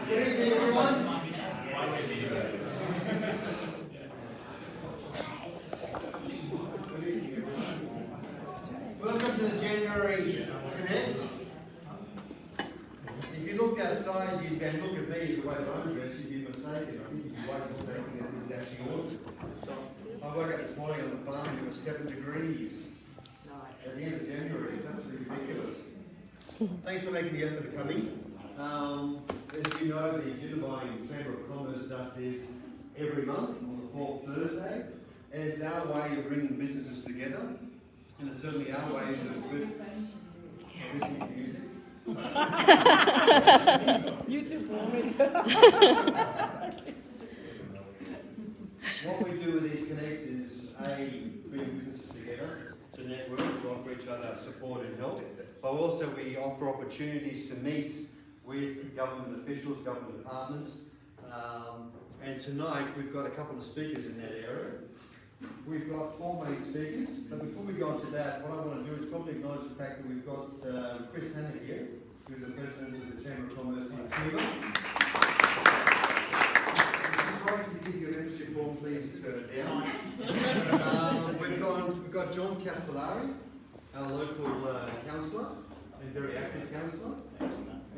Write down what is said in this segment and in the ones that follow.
Good evening, everyone. Welcome to the January Connect. If you looked outside, you can look at me as the way that I'm dressed, you'd be mistaken. I think you'd be way mistaken that this is actually autumn. I woke up this morning on the farm and it was 7 degrees. At the end of January, it's absolutely ridiculous. Thanks for making the effort to come in. As you know, the Jindabyne Chamber of Commerce does this every month on the 4th Thursday, and it's our way of bringing businesses together, and it's certainly our ways of listening to music. You too, boring. What we do with these connects is bring businesses together to network, to offer each other support and help, but also we offer opportunities to meet with government officials, government departments, and tonight we've got a couple of speakers in that area. We've got 4 main speakers, but before we go on to that, what I want to do is probably acknowledge the fact that we've got Chris Hanna here, who's the President of the Chamber of Commerce in Cuba. Sorry to give you a membership form, please turn it down. We've got John Castellari, our local councillor, and very active councillor.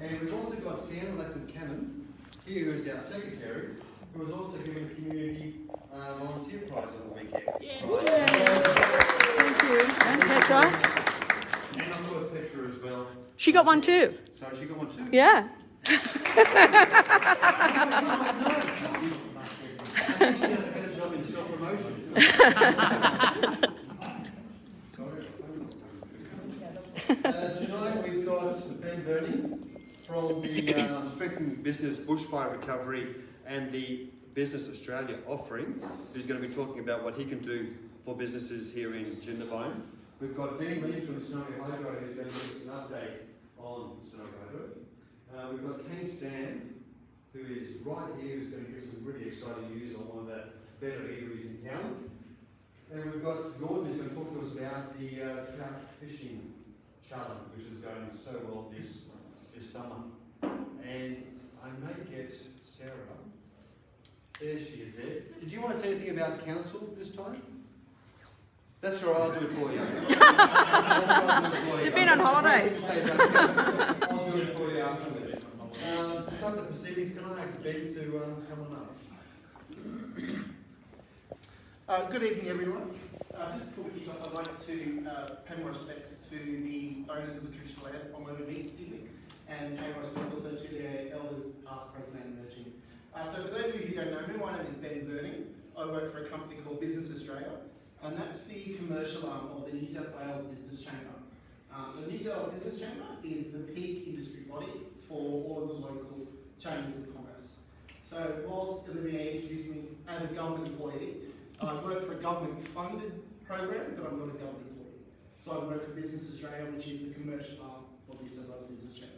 And we've also got Fiona Lacton-Cannon here, who is our secretary, who was also given a community volunteer prize on the weekend. Yeah. Thank you. And Petra. And of course Petra as well. She got one too. So she got one too? Yeah. I think she does a better job in self-promotion. Tonight we've got Ben Burning from the Strengthening Business Bushfire Recovery and the Business Australia offering, who's going to be talking about what he can do for businesses here in Jindabyne. We've got Dean Lee from Sonogo Hydro, who's going to give us an update on Sonogo Hydro. We've got Ken Stan, who is right here, who's going to give some really exciting news on one of the better eateries in town. And we've got Gordon, who's going to talk to us about the trout fishing challenge, which is going so well this summer. And I may get Sarah. There she is there. Did you want to say anything about council this time? That's all right, I'll do it for you. They've been on holidays. I'll do it for you afterwards. To start the proceedings, can I ask Ben to come on up? Good evening, everyone. Just before we kick off, I'd like to pay my respects to the owners of the traditional land on my meet this evening, and pay my respects also to their elders, past, present, and emerging. So for those of you who don't know me, my name is Ben Burning. I work for a company called Business Australia, and that's the commercial arm of the New South Wales Business Chamber. So the New South Wales Business Chamber is the peak industry body for all of the local chambers of commerce. So whilst Olivier introduced me as a government employee, I work for a government-funded program, but I'm not a government employee. So I work for Business Australia, which is the commercial arm of the New South Wales Business Chamber.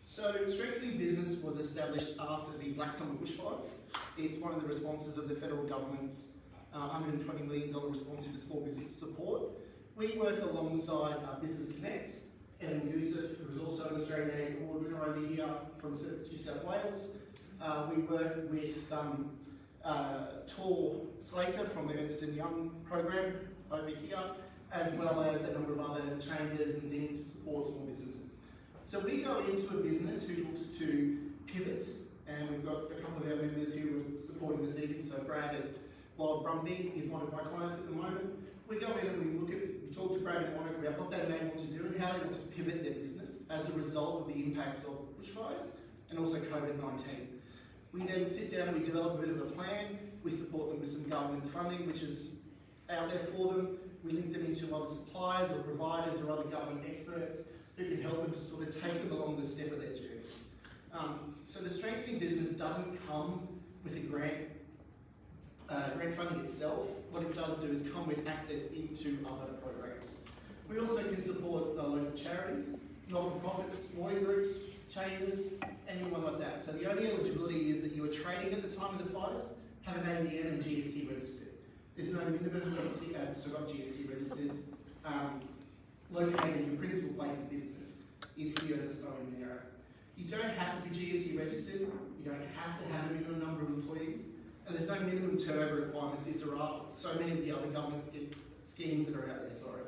So Strengthening Business was established after the Black Summer bushfires. It's one of the responses of the federal government's $120 million response to small business support. We work alongside Business Connect, Ellen Youssef, who is also an Australian Aid Award winner over here from New South Wales. We work with Tor Slater from the Ernst & Young program over here, as well as a number of other chambers and things to support small businesses. So we go into a business who looks to pivot, and we've got a couple of our members who are supporting this evening. So Brad at Wild Brumby is one of my clients at the moment. We go in and we talk to Brad and Monica about what they may want to do and how they want to pivot their business as a result of the impacts of bushfires and also COVID-19. We then sit down and we develop a bit of a plan. We support them with some government funding, which is out there for them. We link them into other suppliers or providers or other government experts who can help them to sort of take them along the step of their journey. So the Strengthening Business doesn't come with a grant funding itself. What it does do is come with access into other programs. We also can support local charities, not-for-profits, smaller groups, chambers, anyone like that. So the only eligibility is that you are trading at the time of the fires, have an ABN and GST registered. There's no minimum entity, so not GST registered. Located in your principal place of business is here at the Snowden area. You don't have to be GST registered, you don't have to have a minimum number of employees, and there's no minimum turnover requirements as there are so many of the other government schemes that are out there, sorry.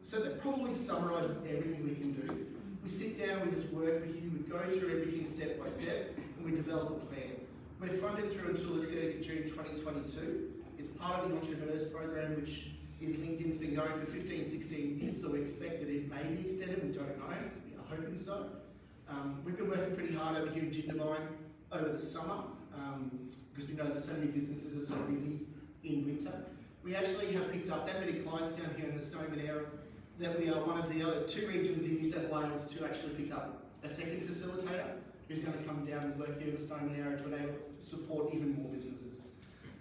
So that probably summarises everything we can do. We sit down, we just work with you, we go through everything step by step, and we develop a plan. We're funded through until the 30th of June 2022. It's part of the Entrepreneurs Program, which is LinkedIn's been going for 15, 16 years, so we expect that it may be extended, we don't know, we are hoping so. We've been working pretty hard over here in Jindabyne over the summer, because we know that so many businesses are so busy in winter. We actually have picked up that many clients down here in the Jindabyne area that we are one of the other 2 regions in New South Wales to actually pick up a second facilitator who's going to come down and work here in the Jindabyne area to enable to support even more businesses.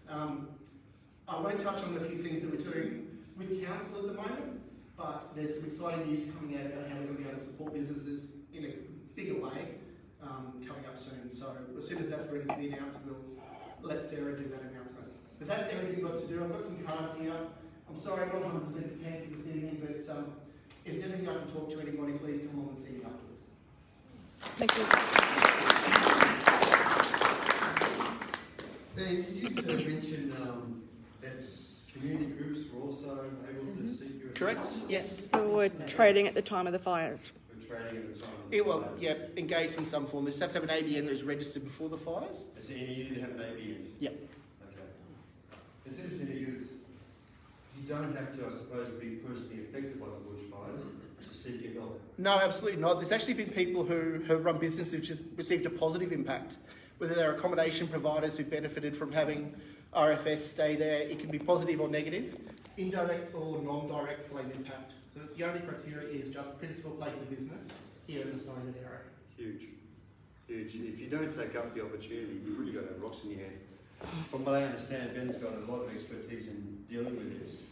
I won't touch on the few things that we're doing with council at the moment, but there's some exciting news coming out about how we're going to be able to support businesses in a bigger way coming up soon. So as soon as that's ready to be announced, we'll let Sarah do that announcement. But that's everything I've got to do. I've got some cards here. I'm sorry, I'm not 100% prepared for this evening, but if there's anything I can talk to anybody, please come on and see me afterwards. Thank you. Ben, did you mention that community groups were also able to seek your Correct? Yes. So we're trading at the time of the fires. We're trading at the time. Well, yeah, engaged in some form. They just have to have an ABN that was registered before the fires. So you need to have an ABN? Yep. Okay. It's interesting because you don't have to, I suppose, be personally affected by the bushfires to seek your help. No, absolutely not. There's actually been people who have run businesses which has received a positive impact, whether they're accommodation providers who benefited from having RFS stay there. It can be positive or negative, indirect or non-direct flame impact. So the only criteria is just principal place of business here in the Jindabyne area. Huge. Huge. If you don't take up the opportunity, you've really got to have rocks in your hand. From what I understand, Ben's got a lot of expertise in dealing with this.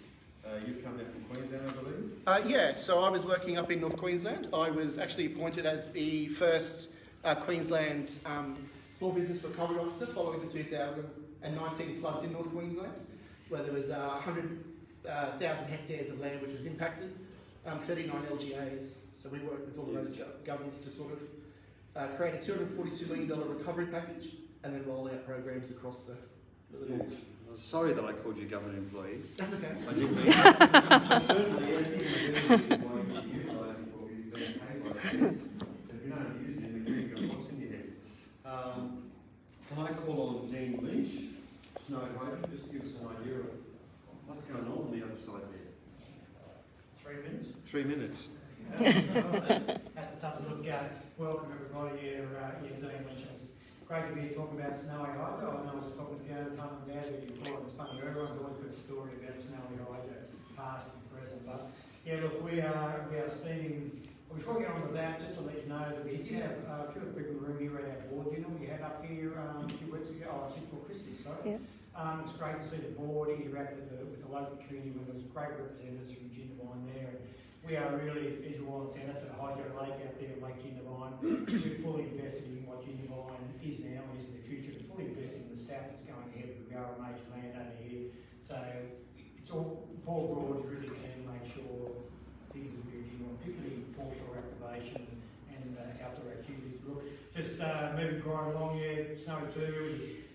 You've come down from Queensland, I believe? Yeah, so I was working up in North Queensland. I was actually appointed as the first Queensland small business recovery officer following the 2019 floods in North Queensland, where there was 100,000 hectares of land which was impacted, 39 LGAs. So we worked with all of those governments to sort of create a $242 million recovery package and then roll out programs across the north. I'm sorry that I called you government employee. That's okay. I didn't mean that. Certainly, anything why you utilise it for you being paid by the So if you don't use it, you've got rocks in your head. Can I call on Dean Lynch, Snow Hydrant, just to give us an idea of what's going on the other side there? 3 minutes. 3 minutes. That's the stuff to look at. Welcome everybody here. Dean Lynch. It's great to be here talking about Snowy Hydro. I know I was just talking to Fiona, Mum and Dad, who you thought it was funny. Everyone's always got a story about Snowy Hydro, past and present. But yeah, look, we are steaming. Well, before we get on to that, just to let you know that we did have a few of the people in the room here at our board dinner we had up here a few weeks ago, actually before Christmas, sorry. Yeah. It's great to see the board interact with the local community when there's great representatives from Jindabyne there. And we are really, as you all understand, that's a hydro lake out there, Lake Jindabyne. We're fully invested in what Jindabyne is now and is in the future. We're fully invested in the south that's going ahead. We are a major landowner here. So it's all, Paul Broad is really keen to make sure things are moving on, particularly foreshore activation and outdoor activities. Look, just moving right along here, Snow 2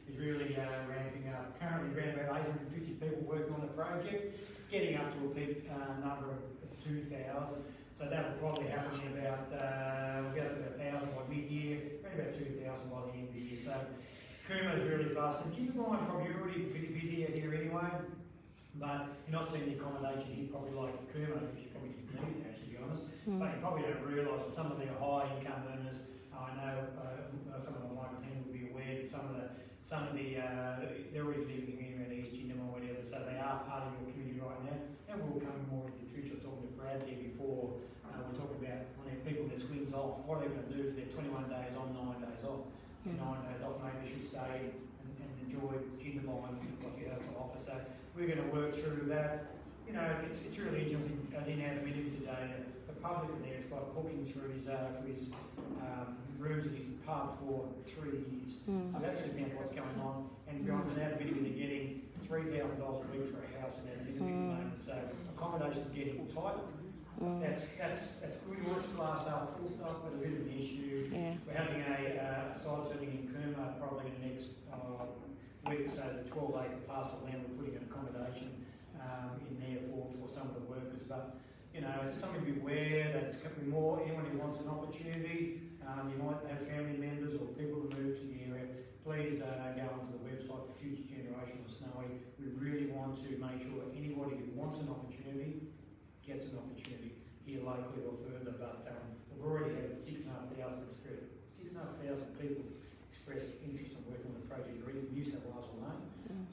is really ramping up. Currently around about 850 people working on the project, getting up to a peak number of 2,000. So that'll probably happen in about, we'll get up to about 1,000 by mid-year, around about 2,000 by the end of the year. So Coomer's really busted. Jindabyne probably already pretty busy out here anyway, but you're not seeing the accommodation here probably like Coomer, which you probably didn't need it, to be honest. But you probably don't realise that some of their high income earners, I know some of my team will be aware that some of the they're already living here in East Jindabyne or whatever, so they are part of your community right now, and will come more into the future. Talking to Brad there before, we're talking about when people their swings off, what are they going to do for their 21 days on, 9 days off? 9 days off, maybe they should stay and enjoy Jindabyne, what you have to offer. So we're going to work through that. You know, it's really interesting. I didn't have a meeting today. The public there has got bookings for his rooms in his pub for 3 years. So that's an example of what's going on. And to be honest, in Admittedly, they're getting $3,000 a week for a house in Admittedly at the moment. So accommodation's getting tight. That's we watch glass up full stuff, but a bit of an issue. so the 12-acre parcel of land, we're putting an accommodation in there for some of the workers. But, you know, it's something to be aware that it's going to be more, anyone who wants an opportunity, you might have family members or people who move to the area, please go onto the website for Future Generation of Snowy. We really want to make sure anybody who wants an opportunity gets an opportunity here locally or further. But we've already had 6,500 people express interest in working on the project already from New South Wales alone.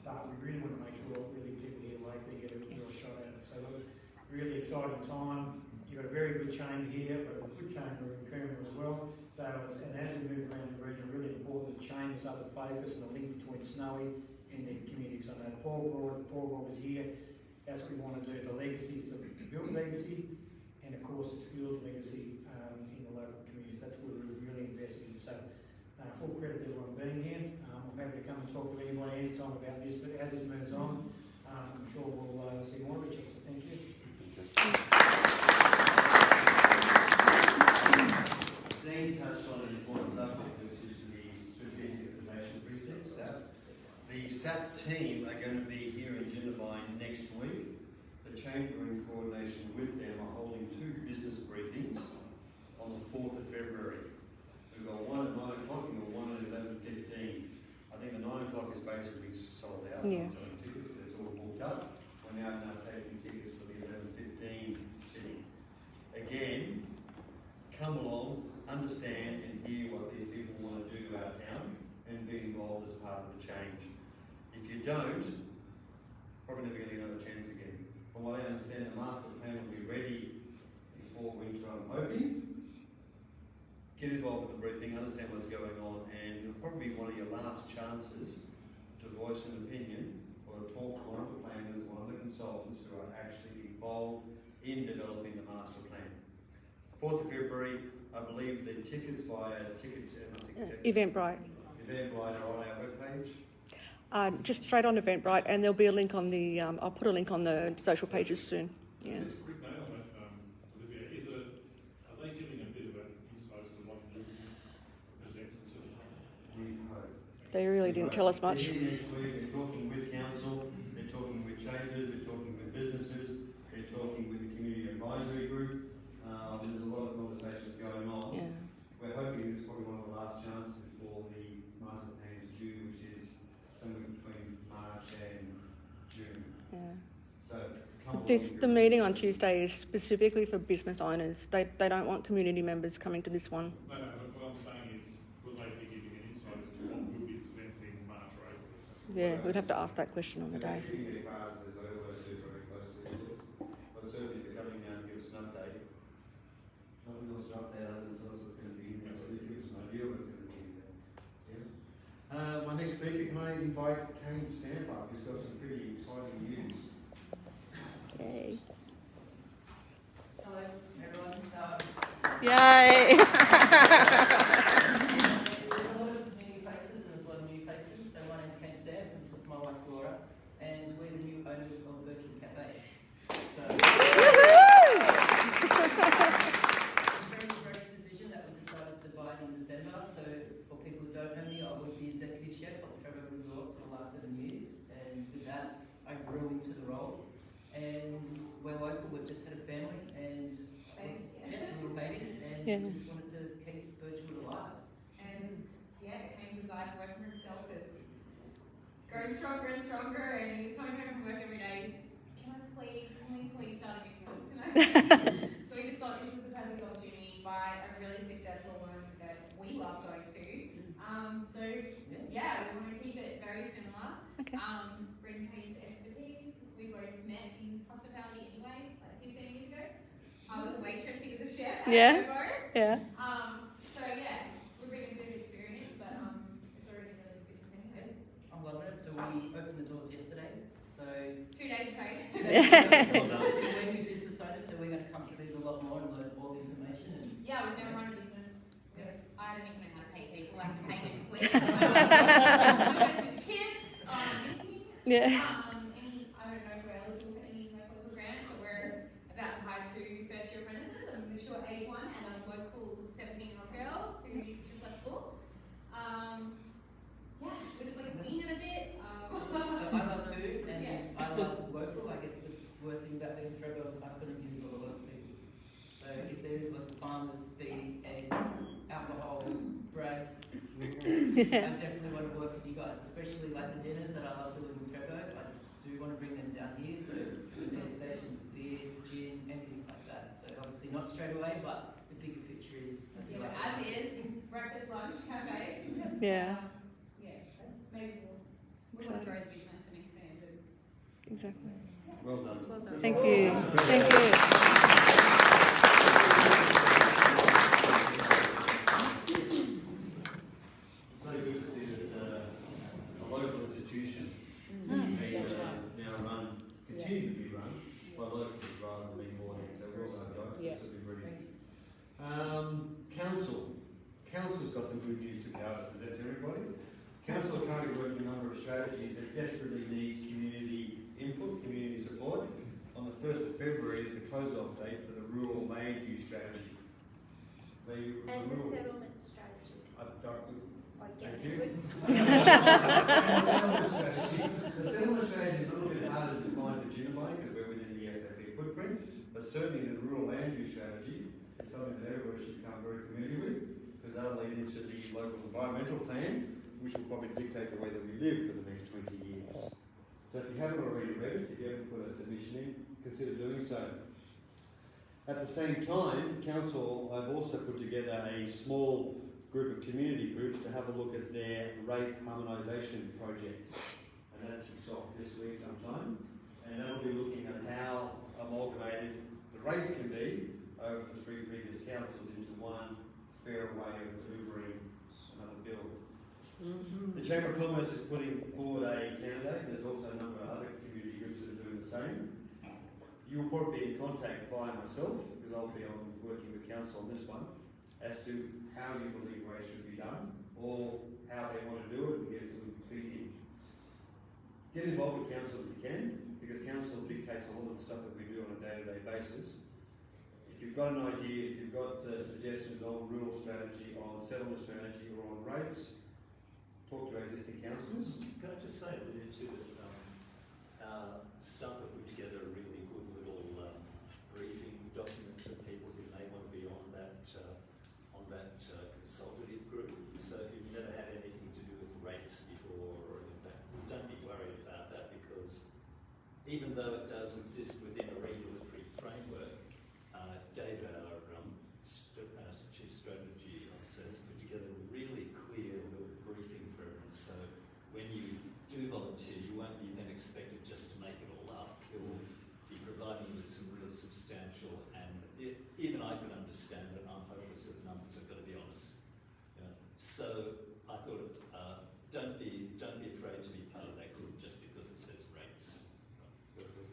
But we really want to make sure really people here locally get a shot at it. So look, really exciting time. You've got a very good chamber here, but a good chamber in Coomera as well. So, and as we move around the region, really important that chambers are the focus and the link between Snowy and the community. So I know Paul Broad was here. That's what we want to do. The legacy, so the built legacy, and of course the skills legacy in the local communities. That's what we're really invested in. So full credit to everyone being here. I'm happy to come and talk to anybody anytime about this, but as it moves on, I'm sure we'll see more of each other. So thank you. Dean touched on an important subject, which is the Strategic Innovation Precinct, SAP. The SAP team are going to be here in Jindabyne next week. The Chamber, in coordination with them, are holding 2 business briefings on the 4th of February. We've got one at 9 o'clock and one at 11:15. I think the 9 o'clock is basically sold out. Yeah. Selling tickets, it's all booked up. We're now taking tickets for the 11:15 sitting. Again, come along, understand and hear what these people want to do to our town and be involved as part of the change. If you don't, probably never going to get another chance again. From what I understand, the master plan will be ready before winter, I'm hoping. Get involved with the briefing, understand what's going on, and it'll probably be one of your last chances to voice an opinion or to talk to one of the planners, one of the consultants who are actually involved in developing the master plan. 4th of February, I believe the tickets via Eventbrite. Eventbrite are on our webpage. Just straight on Eventbrite, and there'll be a link on the. I'll put a link on the social pages soon. Yeah. Just a quick note on that, Olivia. Are they giving a bit of an insight as to what the presents to the public? We hope. They really didn't tell us much. They're here next week, they're talking with council, they're talking with chambers, they're talking with businesses, they're talking with the community advisory group. There's a lot of conversations going on. Yeah. We're hoping this is probably one of the last chances before the master plan is due, which is somewhere between March and June. Yeah. So come The meeting on Tuesday is specifically for business owners. They don't want community members coming to this one. No, but what I'm saying is, will they be giving an insight as to what will be presented in March or April or something? Yeah, we'd have to ask that question on the day. Keeping their cards as they always do very closely, of course. But certainly they're coming down to give us an update. Nothing else to update other than tell us what's going to be in there. So at least give us an idea what's going to be in there. Yeah. My next speaker, can I invite Kane Stamper, who's got some pretty exciting news. Yay. Hello, everyone. Yay! There's a lot of new faces and there's a lot of new faces. So my name's Kate Stamp and this is my wife Laura, and we're the new owners of Birkin Cafe. So very fresh decision that we decided to buy in December. So for people who don't know me, I was the executive chef of Trevor Resort for the last 7 years, and with that I grew into the role. And we're local, we've just had a family, and we were baby, and we just wanted to keep Birchwood alive. And Kane's desire to work for himself is growing stronger and stronger, and he's coming home from work every day. Can we please start a business? So we just thought this was the perfect opportunity by a really successful one that we love going to. We want to keep it very similar. Okay. Bring Kane's expertise. We both met in hospitality anyway, like 15 years ago. I was a waitress, he was a chef at Yeah. Bobo. Yeah. We're bringing a bit of experience, but it's already really good business anyway. I'm loving it. So we opened the doors yesterday. So 2 days straight. 2 days ago, obviously we're new business owners, so we're going to come to these a lot more and learn all the information. And Yeah, we've never run a business. I don't even know how to pay people. I have to pay next week. Tips, anything. Yeah. I don't know if we're eligible for any local grants, but we're about to hire 2 first-year apprentices, a mature age one and a local 17-year-old girl who just left school. We're just like winging it a bit. areas where farmers, beef, eggs, alcohol, bread. I definitely want to work with you guys, especially like the dinners that I love doing in February. I do want to bring them down here, so their stations, beer, gin, anything like that. So obviously not straight away, but the bigger picture is. I feel Yeah, like as is, breakfast, lunch, cafe. Yeah, Yeah, maybe we want to grow the business and expand it. exactly. Well done. Thank you. Thank you. It's so good to see that a local institution is being now run, continue to be run by locals rather than being bought in. So well done, guys. Yeah. This will be brilliant. Council. Council's got some good news to be able to present to everybody. Council are currently working on a number of strategies that desperately needs community input, community support. On the 1st of February is the close-off date for the rural land use strategy. And the settlement strategy. Thank you. The settlement strategy is a little bit harder to define for Jindabyne because we're within the SFE footprint, but certainly the rural land use strategy is something that everybody should become very familiar with because that'll lead into the local environmental plan, which will probably dictate the way that we live for the next 20 years. So if you haven't already read it, if you haven't put a submission in, consider doing so. At the same time, Council have also put together a small group of community groups to have a look at their rate harmonisation project. And that kicks off this week sometime. And that'll be looking at how amalgamated the rates can be over the 3 previous councils into one fair way of delivering another bill. The Chamber of Commerce is putting forward a candidate. There's also a number of other community groups that are doing the same. You will probably be in contact by myself, because I'll be working with Council on this one, as to how you believe rates should be done, or how they want to do it, and get some feeding. Get involved with Council if you can, because Council dictates a lot of the stuff that we do on a day-to-day basis. If you've got an idea, if you've got suggestions on rural strategy, on settlement strategy, or on rates, talk to our existing councillors. Can I just say a minute or two that our staff have put together a really good little briefing document for people who may want to be on that consultative group. So if you've never had anything to do with rates before or anything like that, don't be worried about that because even though it does exist within a regulatory framework, David, our Chief Strategy Officer, has put together a really clear little briefing for everyone. So when you do volunteer, you won't be then expected just to make it all up. It will be providing you with some real substantial, and even I can understand that I'm hopeless at numbers, I've got to be honest. You know? So I thought, don't be afraid to be part of that group just because it says rates.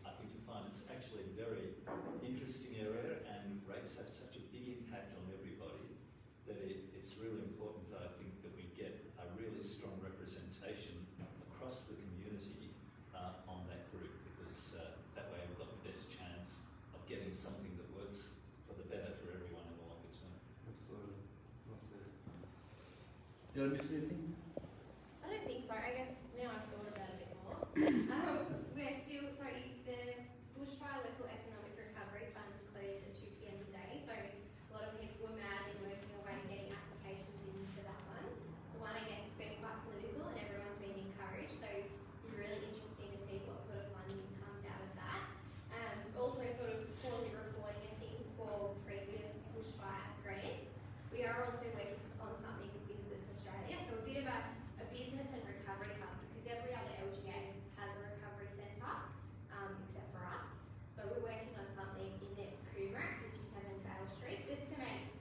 I think you'll find it's actually a very interesting area, and rates have such a big impact on everybody that it's really important, I think, that we get a really strong representation across the community on that group, because that way we've got the best chance of getting something that works for the better for everyone in the longer term. Absolutely. Did I miss anything? I don't think so. I guess now I've thought about it a bit more. We're still, so the Bushfire Local Economic Recovery Fund closed at 2 p.m. today, so a lot of people were mad and working away getting applications in for that one. So one, I guess, it's been quite political and everyone's been encouraged, so it'll be really interesting to see what sort of funding comes out of that. Also sort of quarterly reporting and things for previous bushfire grants. We are also working on something with Business Australia, so a bit of a business and recovery hub, because every other LGA has a recovery centre, except for us. So we're working on something in the Coomera, which is 7 Vale Street, just to make,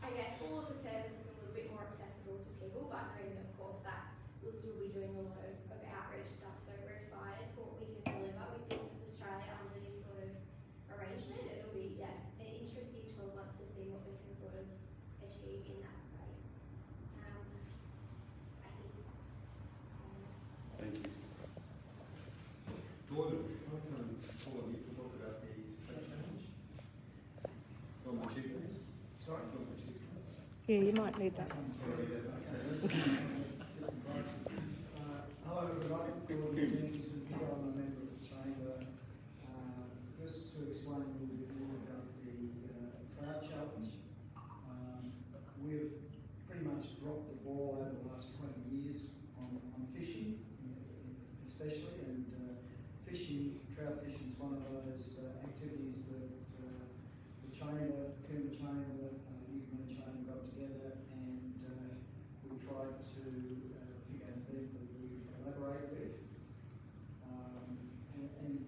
I guess, all of the services a little bit more accessible to people, but knowing, of course, that we'll still be doing a lot of outreach stuff. So we're excited for what we can deliver with Business Australia under this sort of arrangement. It'll be, an interesting 12 months to see what we can sort of achieve in that space. I think. Thank you. Gordon, I can call on you to talk about the rate change. On the chief, please. Sorry, on the chief, please. Yeah, you might need that. Sorry, Hello everybody, Gordon Jenkinson here, I'm a member of the Chamber. Just to explain a little bit more about the trout shelter. especially, and fishing, trout fishing is one of those activities that the chamber, Coombe Chamber, Jindabyne Chamber got together, and we tried to pick out a event that we could collaborate with. And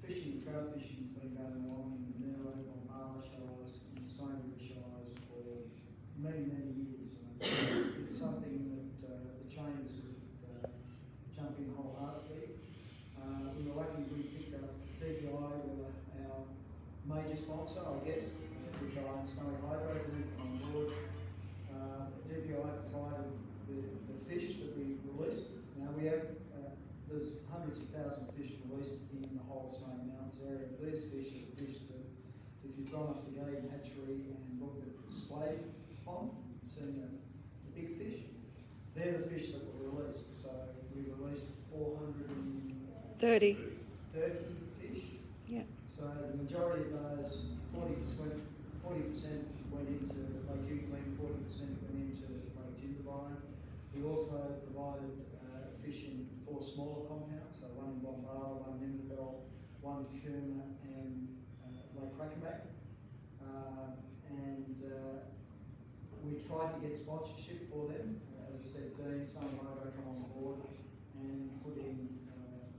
fishing, trout fishing has been going along in the Manilla, Bombala Shires, and the Stonebridge Shires for many, many years. And it's something that the chambers would jump in wholeheartedly. We were lucky we picked up DPI, were our major sponsor, I guess, DPI and Snowy Hydro on board. DPI provided the fish that we released. Now we have, there's hundreds of thousands of fish released in the whole Snowy Mountains area. These fish are the fish that, if you've gone up to the Aden hatchery and looked at the display pond, seen the big fish, they're the fish that were released. So we released 30. 30 fish. Yeah. So the majority of those, 40% went into Lake Jindabyne, 40% went into Lake Jindabyne. We also provided fishing for smaller compounds, so one in Bombala, one in Jindabyne, one in Coombe, and Lake Crackenback. We tried to get sponsorship for them. As I said, Dean, Snowy Hydro come on board and put in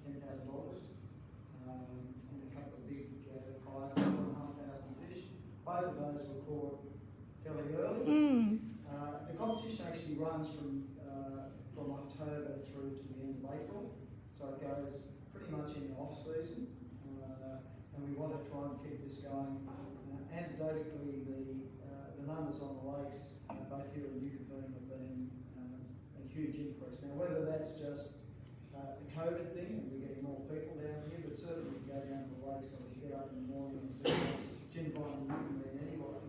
$10,000 and a couple of big prizes, 1,500 fish. Both of those were caught fairly early. The competition actually runs from October through to the end of April, so it goes pretty much in the off season, and we want to try and keep this going. Anecdotally, the numbers on the lakes, both here and Jindabyne, have been a huge increase. Now, whether that's just a COVID thing and we're getting more people down here, but certainly if you go down to the lakes or if you get up in the morning and see Jindabyne and Jindabyne anyway.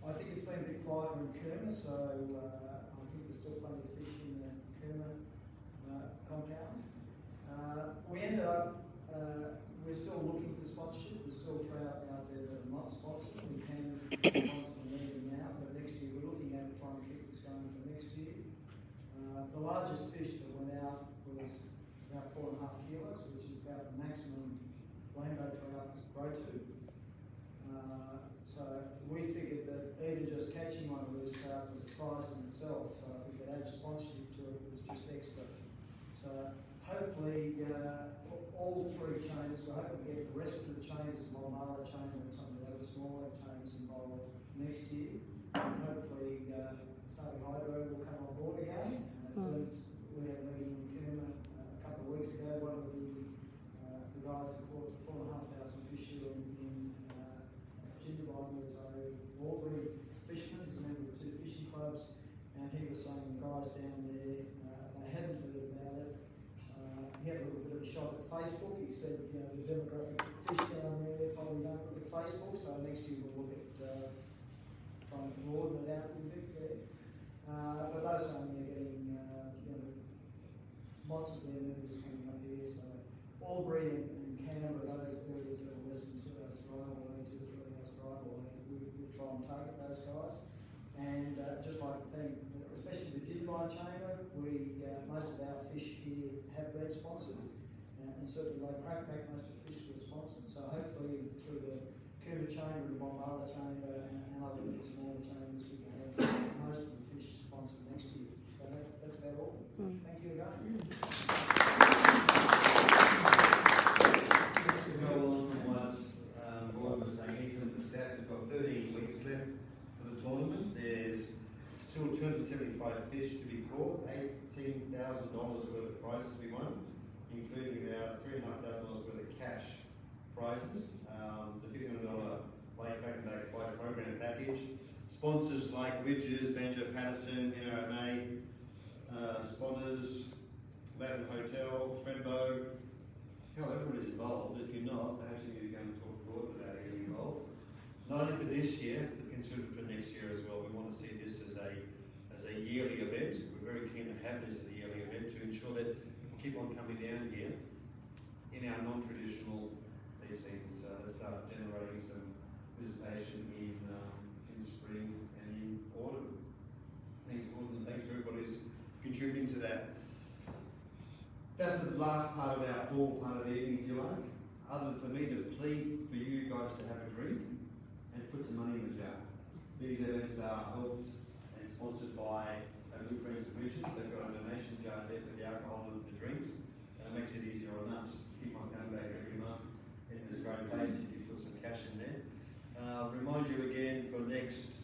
I think it's been a bit quieter in Coombe, so I think there's still plenty of fish in the Coombe compound. We ended up, we're still looking for sponsorship. There's still trout out there that are not sponsored. We can sponsor them even now, but next year we're looking at trying to keep this going for next year. The largest fish that went out was about 4.5 kilos, which is about the maximum rainbow trout grow to. So we figured that even just catching one of these trout was a prize in itself, so if we could add sponsorship to it, it was just extra. So hopefully all three chambers, we're hoping to get the rest of the chambers, the Bombala chamber and some of the other smaller chambers involved next year. And hopefully Snowy Hydro will come on board again. We had a meeting in Coombe a couple of weeks ago. One of the guys who caught 4,500 fish here in Jindabyne was a Albury fisherman, he's a member of 2 fishing clubs, and he was saying the guys down there, they hadn't heard about it. He had a little bit of a shot at Facebook. He said, you know, the demographic fish down there probably don't look at Facebook, so next year we'll look at trying to broaden it out a little bit there. But those saying they're getting, you know, lots of their members coming up here, so Albury and Canberra, those areas that are less than 2 hours drive away, 2 or 3 hours drive away, we try and target those guys. And just like the thing, especially the Jindabyne Chamber, most of our fish here have been sponsored, and certainly like Crackback, most of the fish were sponsored. So hopefully through the Coombe Chamber, the Bombala Chamber, and other smaller chambers, we can have most of the fish sponsored next year. So that's about all. Thank you again. Just to go on from what Gordon was saying, he's in the stats. We've got 13 weeks left for the tournament. There's still 275 fish to be caught, $18,000 worth of prizes to be won, including about $3,500 worth of cash prizes. It's a $1,500 Lake Crackenback flight program package. Sponsors like Widgers, Banjo Patterson, NRMA, Spotters, Latin Hotel, Fredbo. Hell, everybody's involved. If you're not, perhaps you need to go and talk to Gordon about getting involved. Not only for this year, but consider for next year as well. We want to see this as a yearly event. We're very keen to have this as a yearly event to ensure that people keep on coming down here in our non-traditional leaf season. So let's start generating some visitation in spring and in autumn. Thanks, Gordon. Thanks to everybody who's contributing to that. That's the last part of our formal part of the evening, if you like. Other than for me to plead for you guys to have a drink and put some money in the jar. These events are helped and sponsored by our good friends at Richards. They've got a donation jar there for the alcohol and the drinks. And it makes it easier on us. Keep on coming back every month. And it's a great place if you put some cash in there. Remind you again for next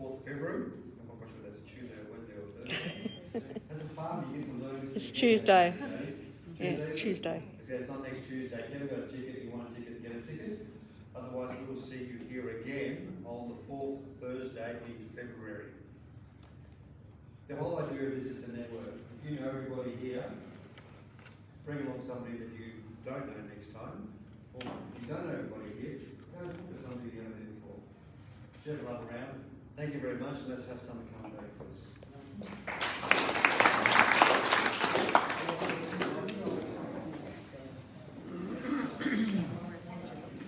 4th of February. I'm not quite sure that's a Tuesday or Wednesday or Thursday. As a farmer, you get to learn. It's Tuesday. Yeah, Tuesday. Tuesday. It's not next Tuesday. If you haven't got a ticket, you want a ticket, get a ticket. Otherwise, we will see you here again on the 4th Thursday in February. The whole idea of this is to network. If you know everybody here, bring along somebody that you don't know next time. Or if you don't know everybody here, go and talk to somebody you haven't met before. Share the love around. Thank you very much. Let's have someone come back, please.